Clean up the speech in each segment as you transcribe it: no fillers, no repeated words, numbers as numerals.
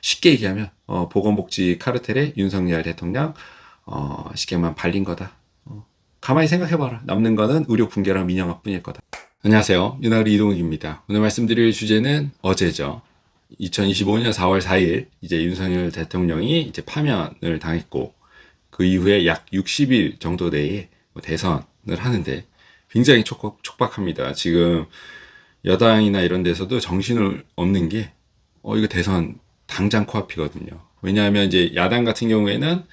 쉽게 얘기하면 보건복지 카르텔의 윤석열 대통령 쉽게 말하면 발린 거다. 가만히 생각해봐라. 남는 거는 의료 붕괴랑 민영화 뿐일 거다. 안녕하세요. 윤활이 이동욱입니다. 오늘 말씀드릴 주제는 어제죠. 2025년 4월 4일 이제 윤석열 대통령이 이제 파면을 당했고 그 이후에 약 60일 정도 내에 대선을 하는데 굉장히 촉박합니다. 지금 여당이나 이런 데서도 정신을 없는 게 이거 대선 당장 코앞이거든요. 왜냐하면 이제 야당 같은 경우에는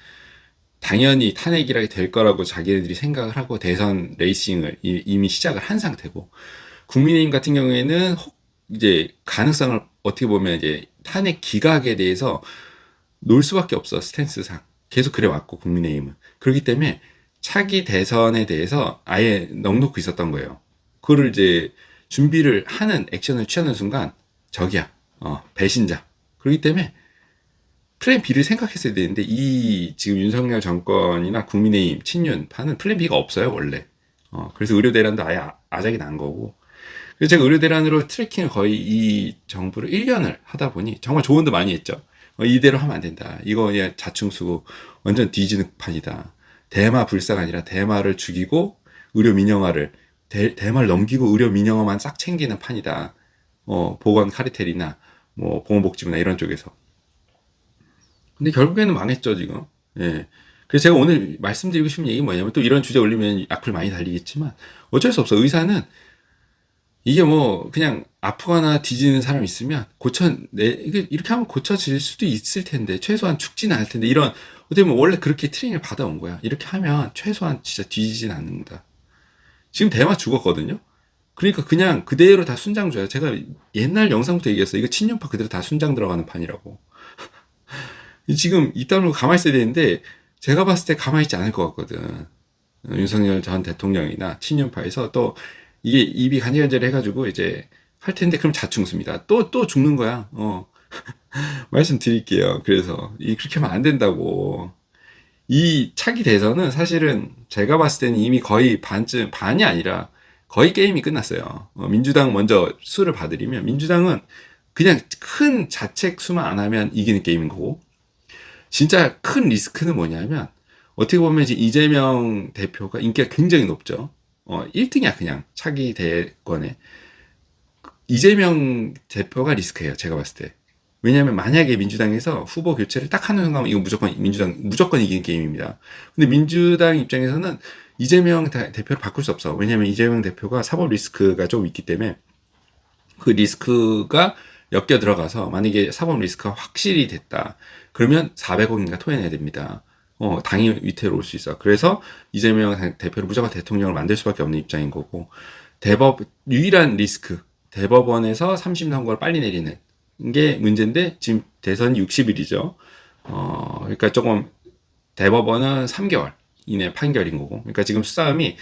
당연히 탄핵이라게 될 거라고 자기네들이 생각을 하고 대선 레이싱을 이미 시작을 한 상태고, 국민의힘 같은 경우에는 이제 가능성을 어떻게 보면 이제 탄핵 기각에 대해서 놓을 수밖에 없어. 스탠스상 계속 그래 왔고, 국민의힘은 그렇기 때문에 차기 대선에 대해서 아예 넉놓고 있었던 거예요. 그거를 이제 준비를 하는, 액션을 취하는 순간 저기야 배신자. 그렇기 때문에 플랜 B를 생각했어야 되는데, 이 지금 윤석열 정권이나 국민의힘 친윤파는 플랜 B가 없어요 원래. 그래서 의료 대란도 아예 아작이 난 거고. 그래서 제가 의료 대란으로 트래킹을 거의 이 정부를 1년을 하다 보니 정말 조언도 많이 했죠. 이대로 하면 안 된다. 이거 그냥 자충수고 완전 뒤지는 판이다. 대마 불사가 아니라 대마를 죽이고 의료 민영화를, 대마를 넘기고 의료 민영화만 싹 챙기는 판이다. 보건 카르텔이나 뭐 보건복지부나 이런 쪽에서. 근데 결국에는 망했죠, 지금. 예. 그래서 제가 오늘 말씀드리고 싶은 얘기 뭐냐면, 또 이런 주제 올리면 악플 많이 달리겠지만, 어쩔 수 없어. 의사는, 이게 뭐, 그냥 아프거나 뒤지는 사람 있으면, 이렇게 하면 고쳐질 수도 있을 텐데, 최소한 죽지는 않을 텐데, 어떻게 보면 원래 그렇게 트레이닝을 받아온 거야. 이렇게 하면 최소한 진짜 뒤지진 않는다. 지금 대마 죽었거든요? 그러니까 그냥 그대로 다 순장 줘요. 제가 옛날 영상부터 얘기했어요. 이거 친윤파 그대로 다 순장 들어가는 판이라고. 지금 이따로 가만히 있어야 되는데, 제가 봤을 때 가만히 있지 않을 것 같거든. 윤석열 전 대통령이나 친윤파에서 또 이게 입이 간질간질 해가지고 이제 할 텐데, 그럼 자충수입니다. 또 죽는 거야. 말씀드릴게요. 그래서 그렇게 하면 안 된다고. 이 차기 대선은 사실은 제가 봤을 때는 이미 거의 반이 아니라 거의 게임이 끝났어요. 민주당 먼저 수를 봐드리면, 민주당은 그냥 큰 자책 수만 안 하면 이기는 게임인 거고, 진짜 큰 리스크는 뭐냐면, 어떻게 보면 이제 이재명 대표가 인기가 굉장히 높죠. 1등이야, 그냥. 차기 대권에. 이재명 대표가 리스크예요, 제가 봤을 때. 왜냐하면 만약에 민주당에서 후보 교체를 딱 하는 순간, 이거 무조건 이기는 게임입니다. 근데 민주당 입장에서는 이재명 대표를 바꿀 수 없어. 왜냐하면 이재명 대표가 사법 리스크가 좀 있기 때문에, 그 리스크가 엮여 들어가서 만약에 사법 리스크가 확실히 됐다. 그러면 400억인가 토해내야 됩니다. 당이 위태로울 수 있어. 그래서 이재명 대표를 무조건 대통령을 만들 수밖에 없는 입장인 거고, 유일한 리스크, 대법원에서 3심 선고를 빨리 내리는 게 문제인데, 지금 대선이 60일이죠. 그러니까 조금, 대법원은 3개월 이내 판결인 거고, 그러니까 지금 수싸움이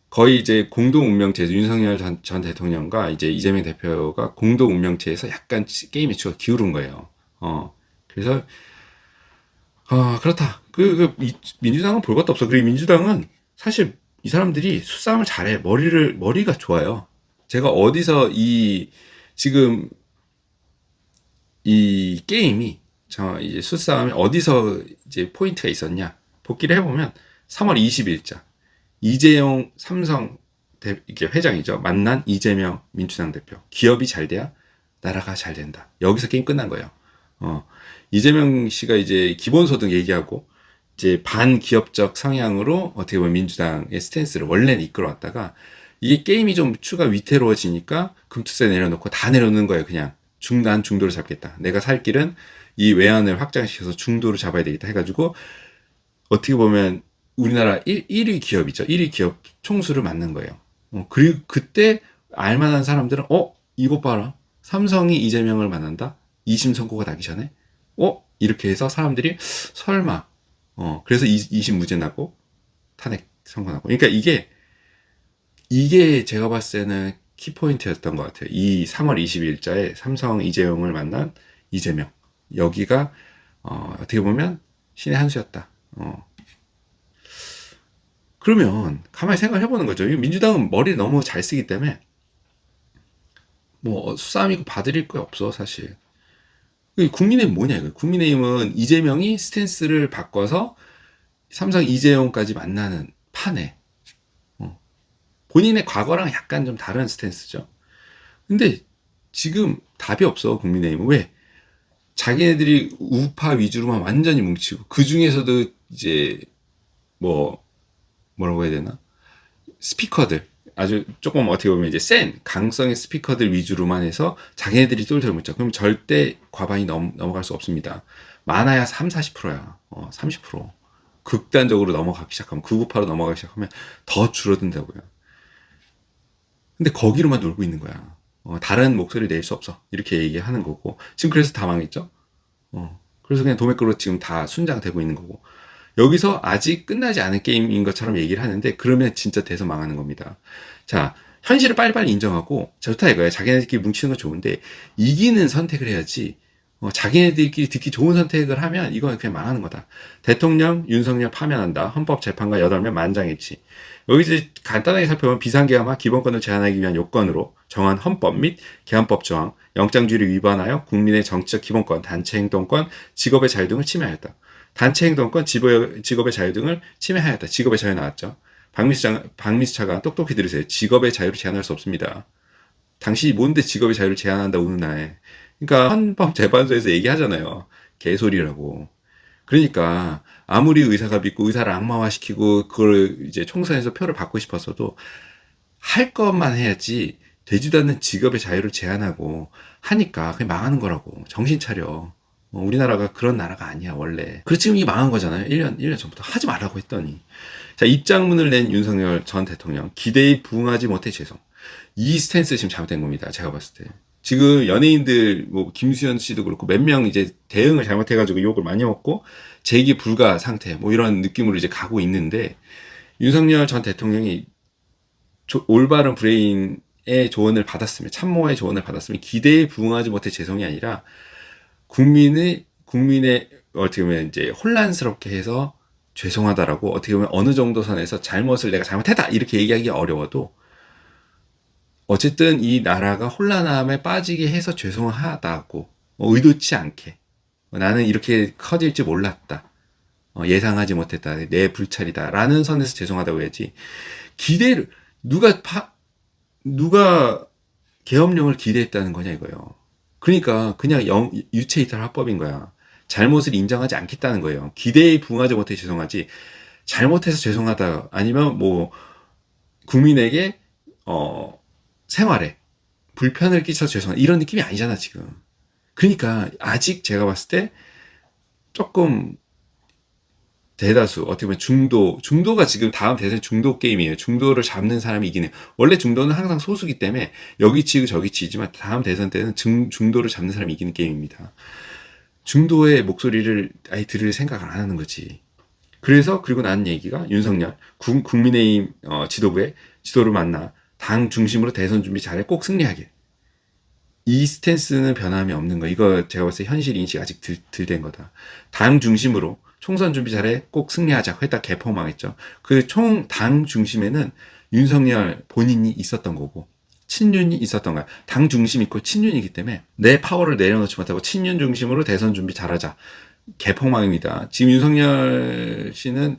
거의 이제 공동 운명체에서 윤석열 전 대통령과 이제 이재명 대표가 공동 운명체에서 약간 게임의 추가 기울은 거예요. 그래서, 그렇다. 민주당은 볼 것도 없어. 그리고 민주당은 사실 이 사람들이 수싸움을 잘해. 머리가 좋아요. 제가 어디서 지금 이 게임이, 이제 수싸움이 어디서 이제 포인트가 있었냐. 복기를 해보면 3월 20일자. 이재용 삼성 이게 회장이죠. 만난 이재명 민주당 대표. 기업이 잘 돼야 나라가 잘 된다. 여기서 게임 끝난 거예요. 이재명 씨가 이제 기본소득 얘기하고 이제 반기업적 성향으로 어떻게 보면 민주당의 스탠스를 원래는 이끌어왔다가, 이게 게임이 좀 추가 위태로워지니까 금투세 내려놓고 다 내려놓는 거예요. 그냥 난 중도를 잡겠다. 내가 살 길은 이 외환을 확장시켜서 중도를 잡아야 되겠다 해가지고, 어떻게 보면 우리나라 1위 기업이죠. 1위 기업 총수를 만든 거예요. 그리고 그때 알만한 사람들은, 이거 봐라. 삼성이 이재명을 만난다? 2심 선고가 나기 전에? 이렇게 해서 사람들이 설마, 그래서 2심 무죄 나고 탄핵 선고 나고. 그러니까 이게 제가 봤을 때는 키포인트였던 것 같아요. 이 3월 20일자에 삼성 이재용을 만난 이재명. 여기가, 어떻게 보면 신의 한 수였다. 그러면 가만히 생각을 해보는 거죠. 민주당은 머리를 너무 잘 쓰기 때문에 뭐 수싸움이고 봐드릴 거 없어 사실. 국민의힘 뭐냐 이거예요. 국민의힘은 이재명이 스탠스를 바꿔서 삼성 이재용까지 만나는 판에 본인의 과거랑 약간 좀 다른 스탠스죠. 근데 지금 답이 없어 국민의힘은. 왜? 자기네들이 우파 위주로만 완전히 뭉치고 그 중에서도 이제 뭐라고 해야 되나? 스피커들 아주 조금 어떻게 보면 이제 센 강성의 스피커들 위주로만 해서 자기네들이 똘똘 뭉쳐. 그럼 절대 과반이 넘어갈 수 없습니다. 많아야 3, 40%야. 30%. 극단적으로 넘어가기 시작하면 극우파로 넘어가기 시작하면 더 줄어든다고요. 근데 거기로만 놀고 있는 거야. 다른 목소리를 낼 수 없어. 이렇게 얘기하는 거고. 지금 그래서 다 망했죠? 그래서 그냥 도매가로 지금 다 순장되고 있는 거고. 여기서 아직 끝나지 않은 게임인 것처럼 얘기를 하는데, 그러면 진짜 대선 망하는 겁니다. 자, 현실을 빨리빨리 인정하고, 좋다 이거야. 자기네들끼리 뭉치는 건 좋은데, 이기는 선택을 해야지, 자기네들끼리 듣기 좋은 선택을 하면 이건 그냥 망하는 거다. 대통령 윤석열 파면한다. 헌법재판관 8명 만장일치. 여기 이제 간단하게 살펴보면 비상계엄과 기본권을 제한하기 위한 요건으로 정한 헌법 및 개헌법 조항, 영장주의를 위반하여 국민의 정치적 기본권, 단체행동권, 직업의 자유 등을 침해하였다. 단체행동권, 직업의 자유 등을 침해하였다. 직업의 자유 나왔죠. 박미수 차관 똑똑히 들으세요. 직업의 자유를 제한할 수 없습니다. 당신이 뭔데 직업의 자유를 제한한다 우는나에. 그러니까 헌법재판소에서 얘기하잖아요. 개소리라고. 그러니까 아무리 의사가 믿고 의사를 악마화시키고 그걸 이제 총선에서 표를 받고 싶었어도 할 것만 해야지 되지도 않는 직업의 자유를 제한하고 하니까 그게 망하는 거라고. 정신 차려. 우리나라가 그런 나라가 아니야 원래. 그래서 지금 이게 망한 거잖아요. 1년 전부터 하지 말라고 했더니. 자, 입장문을 낸 윤석열 전 대통령. 기대에 부응하지 못해 죄송. 이 스탠스 지금 잘못된 겁니다. 제가 봤을 때. 지금 연예인들 뭐 김수현 씨도 그렇고 몇 명 이제 대응을 잘못해가지고 욕을 많이 먹고 재기 불가 상태 뭐 이런 느낌으로 이제 가고 있는데, 윤석열 전 대통령이 올바른 브레인의 조언을 받았으면, 참모의 조언을 받았으면 기대에 부응하지 못해 죄송이 아니라 국민의 어떻게 보면 이제 혼란스럽게 해서 죄송하다라고, 어떻게 보면 어느 정도 선에서 잘못을 내가 잘못했다 이렇게 얘기하기 어려워도 어쨌든 이 나라가 혼란함에 빠지게 해서 죄송하다고, 의도치 않게 나는 이렇게 커질지 몰랐다, 예상하지 못했다, 내 불찰이다 라는 선에서 죄송하다고 해야지, 기대를 누가 계엄령을 기대했다는 거냐 이거예요. 그러니까 그냥 유체이탈 합법인 거야. 잘못을 인정하지 않겠다는 거예요. 기대에 부응하지 못해 죄송하지, 잘못해서 죄송하다 아니면 뭐 국민에게 생활에 불편을 끼쳐서 죄송하다 이런 느낌이 아니잖아 지금. 그러니까 아직 제가 봤을 때 조금 대다수 어떻게 보면 중도가 지금 다음 대선 중도 게임이에요. 중도를 잡는 사람이 이기네요. 원래 중도는 항상 소수기 때문에 여기 치고 저기 치지만 다음 대선 때는 중도를 잡는 사람이 이기는 게임입니다. 중도의 목소리를 아예 들을 생각을 안 하는 거지. 그래서 그리고 나는 얘기가 윤석열 국민의힘 지도부의 지도를 만나 당 중심으로 대선 준비 잘해 꼭 승리하게. 이 스탠스는 변함이 없는 거. 이거 제가 봤을 때 현실 인식 아직 덜 된 거다. 당 중심으로 총선 준비 잘해 꼭 승리하자 했다 개포망했죠. 그 당 중심에는 윤석열 본인이 있었던 거고 친윤이 있었던 거야. 당 중심 있고 친윤이기 때문에 내 파워를 내려놓지 못하고 친윤 중심으로 대선 준비 잘하자. 개폭망입니다. 지금 윤석열 씨는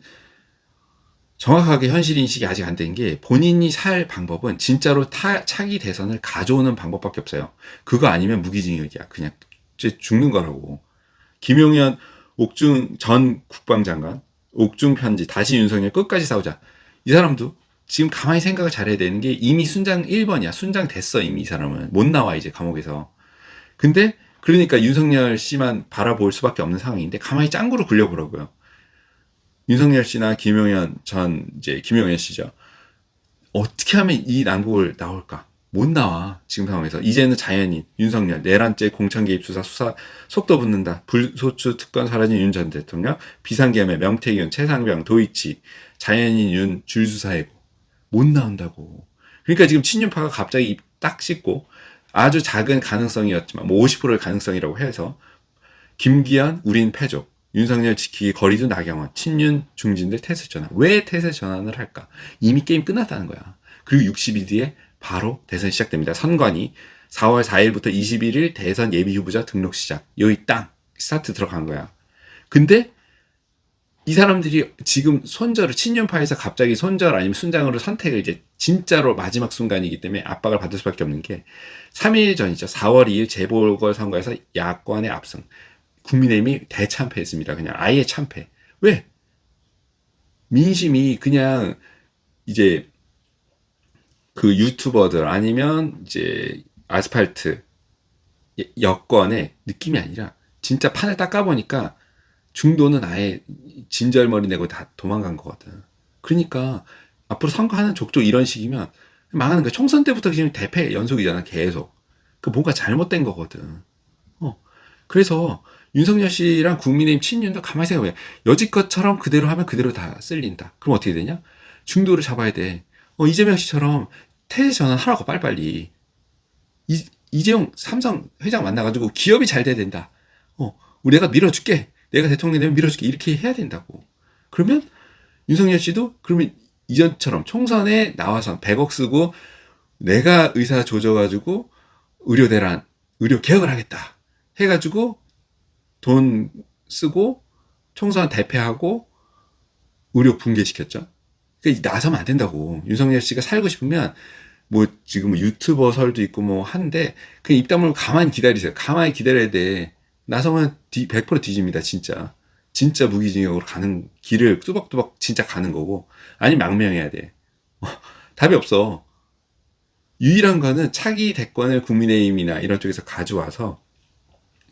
정확하게 현실 인식이 아직 안 된 게, 본인이 살 방법은 진짜로 차기 대선을 가져오는 방법밖에 없어요. 그거 아니면 무기징역이야. 그냥 죽는 거라고. 김용현 옥중 전 국방장관 옥중 편지 다시 윤석열 끝까지 싸우자. 이 사람도 지금 가만히 생각을 잘해야 되는 게 이미 순장 1번이야. 순장 됐어 이미. 이 사람은 못 나와 이제 감옥에서. 근데 그러니까 윤석열 씨만 바라볼 수밖에 없는 상황인데 가만히 짱구로 굴려보라고요. 윤석열 씨나 김용현 씨죠. 어떻게 하면 이 난국을 나올까? 못 나와 지금 상황에서. 이제는 자연인 윤석열, 내란죄 공천 개입 수사 속도 붙는다. 불소추 특권 사라진 윤 전 대통령, 비상계엄의 명태균, 최상병, 도이치, 자연인 윤 줄수사이고 못 나온다고. 그러니까 지금 친윤파가 갑자기 입 딱 씻고, 아주 작은 가능성이었지만 뭐 50%의 가능성이라고 해서 김기현 우린 패족, 윤석열 지키기 거리두 나경원, 친윤 중진들 태세 전환. 왜 태세 전환을 할까? 이미 게임 끝났다는 거야. 그리고 60일 뒤에 바로 대선이 시작됩니다. 선관위 4월 4일부터 21일 대선 예비 후보자 등록 시작. 여기 딱 스타트 들어간 거야. 근데 이 사람들이 지금 손절을 친윤파에서 갑자기 손절 아니면 순장으로 선택을 이제 진짜로 마지막 순간이기 때문에 압박을 받을 수밖에 없는 게 3일 전이죠. 4월 2일 재보궐선거에서 야권의 압승. 국민의힘이 대참패했습니다. 그냥 아예 참패. 왜? 민심이 그냥 이제 그 유튜버들 아니면 이제 아스팔트 여권의 느낌이 아니라 진짜 판을 닦아보니까 중도는 아예 진절머리 내고 다 도망간 거거든. 그러니까 앞으로 선거하는 족족 이런 식이면 망하는 거야. 총선 때부터 지금 대패 연속이잖아. 계속. 그 뭔가 잘못된 거거든. 그래서 윤석열 씨랑 국민의힘 친윤도 가만히 생각해. 여지껏처럼 그대로 하면 그대로 다 쓸린다. 그럼 어떻게 되냐? 중도를 잡아야 돼. 이재명 씨처럼 태세 전환하라고 빨리빨리. 이재용 삼성 회장 만나가지고 기업이 잘 돼야 된다. 내가 밀어줄게. 내가 대통령 되면 밀어줄게. 이렇게 해야 된다고. 그러면 윤석열 씨도 그러면 이전처럼 총선에 나와서 100억 쓰고 내가 의사 조져가지고 의료 대란, 의료 개혁을 하겠다. 해가지고 돈 쓰고 총선 대패하고 의료 붕괴시켰죠. 그러니까 나서면 안 된다고. 윤석열 씨가 살고 싶으면 뭐 지금 유튜버 설도 있고 뭐 한데 그냥 입 다물고 가만히 기다리세요. 가만히 기다려야 돼. 나서면 100% 뒤집니다. 진짜 무기징역으로 가는 길을 뚜벅뚜벅 진짜 가는 거고 아니면 망명해야 돼. 답이 없어. 유일한 거는 차기 대권을 국민의힘이나 이런 쪽에서 가져와서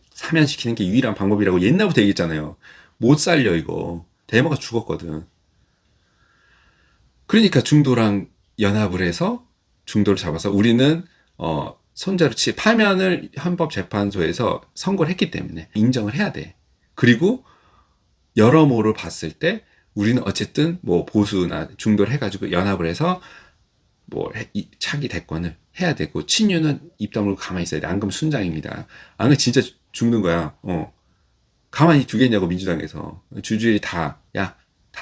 사면시키는 게 유일한 방법이라고 옛날부터 얘기했잖아요. 못 살려 이거. 대모가 죽었거든. 그러니까 중도랑 연합을 해서 중도를 잡아서 우리는 손자로 파면을 헌법재판소에서 선고를 했기 때문에 인정을 해야 돼. 그리고 여러모로 봤을 때 우리는 어쨌든 뭐 보수나 중도를 해가지고 연합을 해서 뭐 차기 대권을 해야 되고 친윤은 입 다물고 가만히 있어야 돼. 안 그러면 순장입니다. 안 그러면 진짜 죽는 거야. 가만히 두겠냐고 민주당에서 줄줄이 다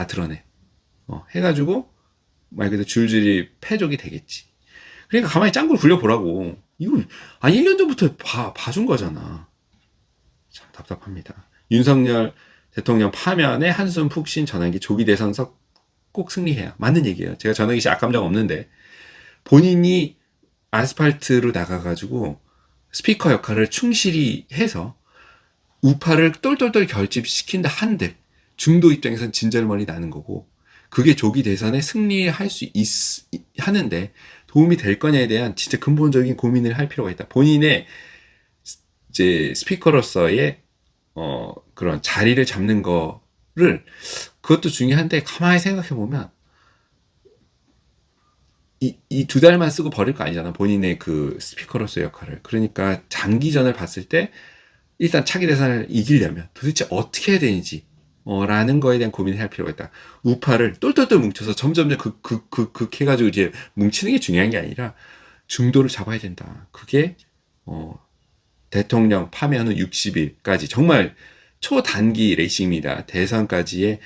드러내. 해가지고 말 그대로 줄줄이 패족이 되겠지. 그러니까 가만히 짱구를 굴려보라고. 이거 아니 1년 전부터 봐준 거잖아. 참 답답합니다. 윤석열 대통령 파면에 한숨 푹 쉰 전환기 조기 대선서 꼭 승리해야 맞는 얘기예요. 제가 전환기 씨 악감정 없는데 본인이 아스팔트로 나가가지고 스피커 역할을 충실히 해서 우파를 똘똘똘 결집시킨다 한들 중도 입장에서는 진절머리 나는 거고 그게 조기 대선에 승리할 수 하는데 도움이 될 거냐에 대한 진짜 근본적인 고민을 할 필요가 있다. 본인의 이제 스피커로서의 그런 자리를 잡는 거를 그것도 중요한데 가만히 생각해 보면 이 2달만 쓰고 버릴 거 아니잖아. 본인의 그 스피커로서의 역할을. 그러니까 장기전을 봤을 때 일단 차기 대선을 이기려면 도대체 어떻게 해야 되는지 라는 거에 대한 고민을 할 필요가 있다. 우파를 똘똘똘 뭉쳐서 점점점 해가지고 이제 뭉치는 게 중요한 게 아니라 중도를 잡아야 된다. 그게 대통령 파면 후 60일까지 정말 초단기 레이싱입니다. 대선까지의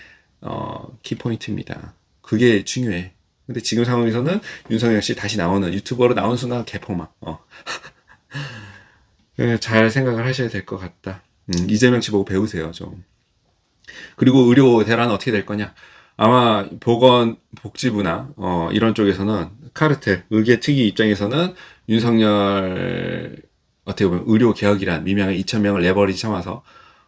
키포인트입니다. 그게 중요해. 근데 지금 상황에서는 윤석열 씨 다시 나오는 유튜버로 나온 순간 개폭망. 잘 생각을 하셔야 될 것 같다. 이재명 씨 보고 배우세요, 좀. 그리고 의료 대란은 어떻게 될 거냐? 아마 보건복지부나 이런 쪽에서는 카르텔, 의계특위 입장에서는 윤석열 어떻게 보면 의료 개혁이란 미명의 2,000명을 레버리지 삼아서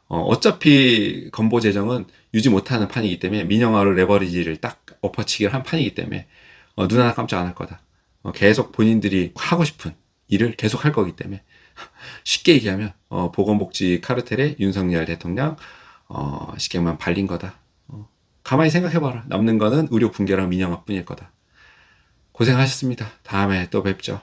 어차피 건보 재정은 유지 못하는 판이기 때문에 민영화로 레버리지를 딱 엎어치기를 한 판이기 때문에 눈 하나 깜짝 안 할 거다. 계속 본인들이 하고 싶은 일을 계속 할 거기 때문에 쉽게 얘기하면 보건복지 카르텔의 윤석열 대통령 쉽게 말하면 발린 거다. 가만히 생각해봐라. 남는 거는 의료 붕괴랑 민영화 뿐일 거다. 고생하셨습니다. 다음에 또 뵙죠.